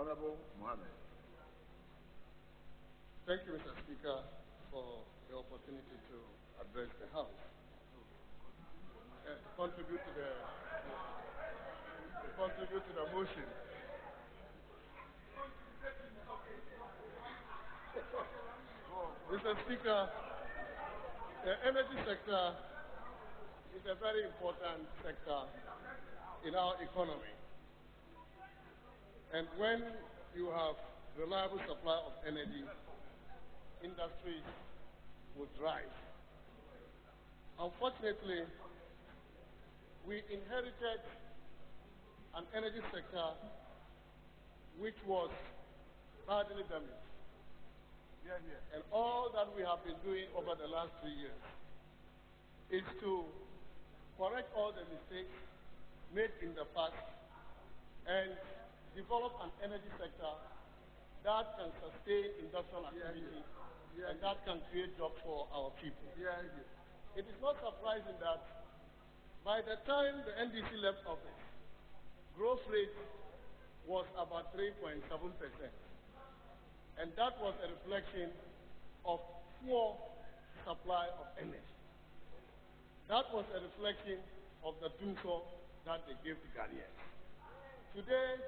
Honorable Mohammed. Thank you, Mr. Speaker, for the opportunity to address the House. To contribute to the motion. Mr. Speaker, the energy sector is a very important sector in our economy. And when you have reliable supply of energy, industries would rise. Unfortunately, we inherited an energy sector which was badly damaged. And all that we have been doing over the last 3 years is to correct all the mistakes made in the past and develop an energy sector that can sustain industrial activity and that can create jobs for our people. It is not surprising that by the time the NDC left office, growth rate was about 3.7%. And that was a reflection of poor supply of energy. That was a reflection of the doomsday that they gave to Ghanaians. Today,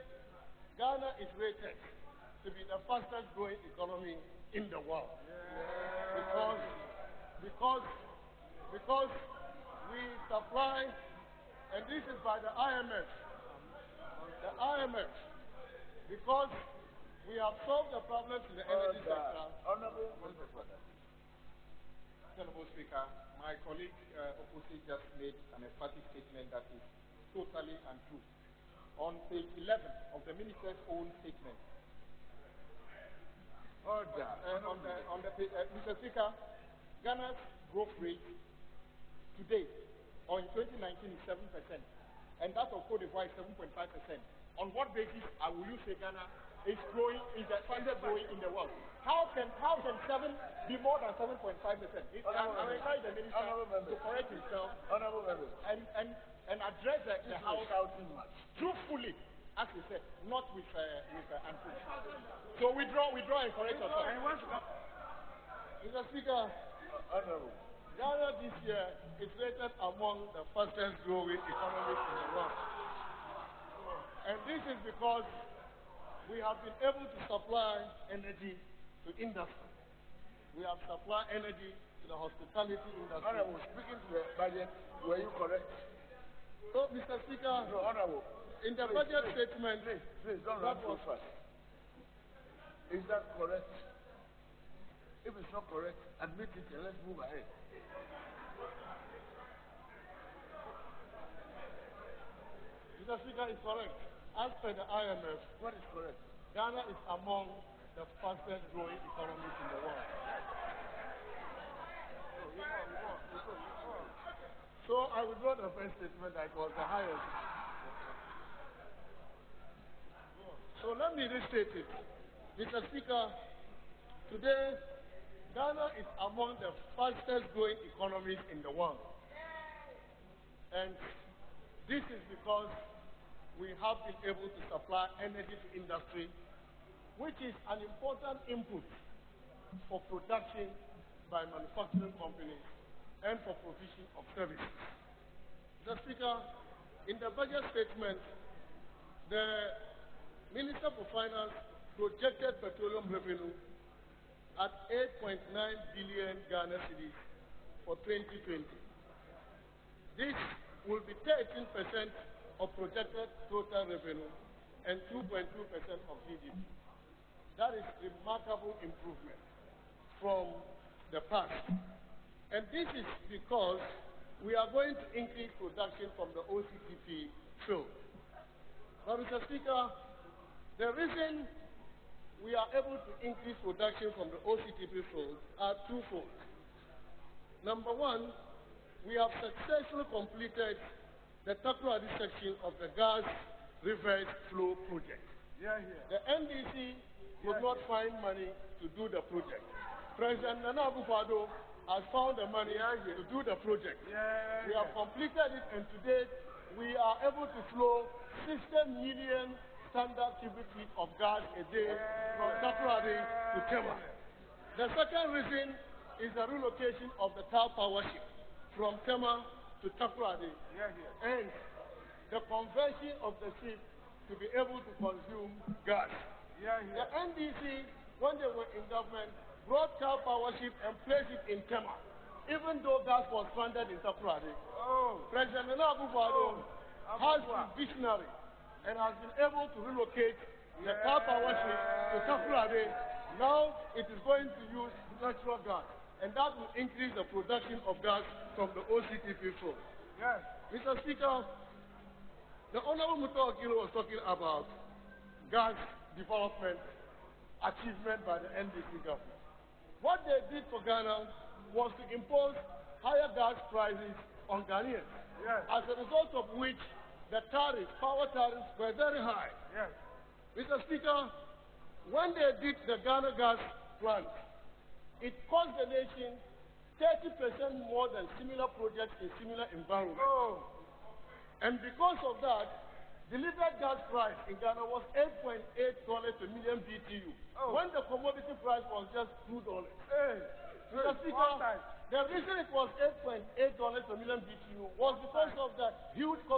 Ghana is rated to be the fastest growing economy in the world. Because we supply, and this is by the IMF. The IMF, because we have solved the problems in the energy sector. Honorable Speaker, my colleague opposite just made an emphatic statement that is totally untrue. On page 11 of the minister's own statement, Mr. Speaker, Ghana's growth rate today, or in 2019, is 7%, and that of Cote d'Ivoire is 7.5%. On what basis will you say Ghana is growing, is the fastest growing in the world? How can 7 be more than 7.5%? I encourage the minister to correct himself and address the House truthfully, as he said, not with untruth. So withdraw and correct yourself. Mr. Speaker, Ghana this year is rated among the fastest growing economies in the world. And this is because we have been able to supply energy to industry. We have supplied energy to the hospitality industry. Honorable, speaking to the budget, were you correct? So, Mr. Speaker, no, Honorable, in the budget statement, please don't run so fast. Is that correct? If it's not correct, admit it and let's move ahead. Mr. Speaker, is correct. As per the IMF, what is correct? Ghana is among the fastest growing economies in the world. So I withdraw the first statement that it was the highest. So let me restate it. Mr. Speaker, today Ghana is among the fastest growing economies in the world. And this is because we have been able to supply energy to industry, which is an important input for production by manufacturing companies and for provision of services. Mr. Speaker, in the budget statement, the Minister for Finance projected petroleum revenue at 8.9 billion Ghana cedis for 2020. This will be 13% of projected total revenue and 2.2% of GDP. That is remarkable improvement from the past. And this is because we are going to increase production from the OCTP field. But Mr. Speaker, the reason we are able to increase production from the OCTP field are twofold. Number one, we have successfully completed the Takoradi section of the gas reverse flow project. The NDC could not find money to do the project. President Nana Akufo-Addo has found the money to do the project. We have completed it, and today we are able to flow 60 million standard cubic feet of gas a day from Takoradi to Tema. The second reason is the relocation of the Tar Power ship from Tema to Takoradi and the conversion of the ship to be able to consume gas. The NDC, when they were in government, brought Tar Power ship and placed it in Tema, even though gas was stranded in Takoradi. President Nana Akufo-Addo has been visionary and has been able to relocate the Tar Power ship to Takoradi. Now it is going to use natural gas, and that will increase the production of gas from the OCTP field. Mr. Speaker, the Honorable Muto Okilo was talking about gas development achievement by the NDC government. What they did for Ghana was to impose higher gas prices on Ghanaians, as a result of which the tariffs, power tariffs, were very high. Mr. Speaker, when they did the Ghana gas plant, it cost the nation 30% more than similar projects in similar environments. And because of that, delivered gas price in Ghana was $8.8 per million BTU, when the commodity price was just $2. Mr. Speaker, the reason it was $8.8 per million BTU was because of the huge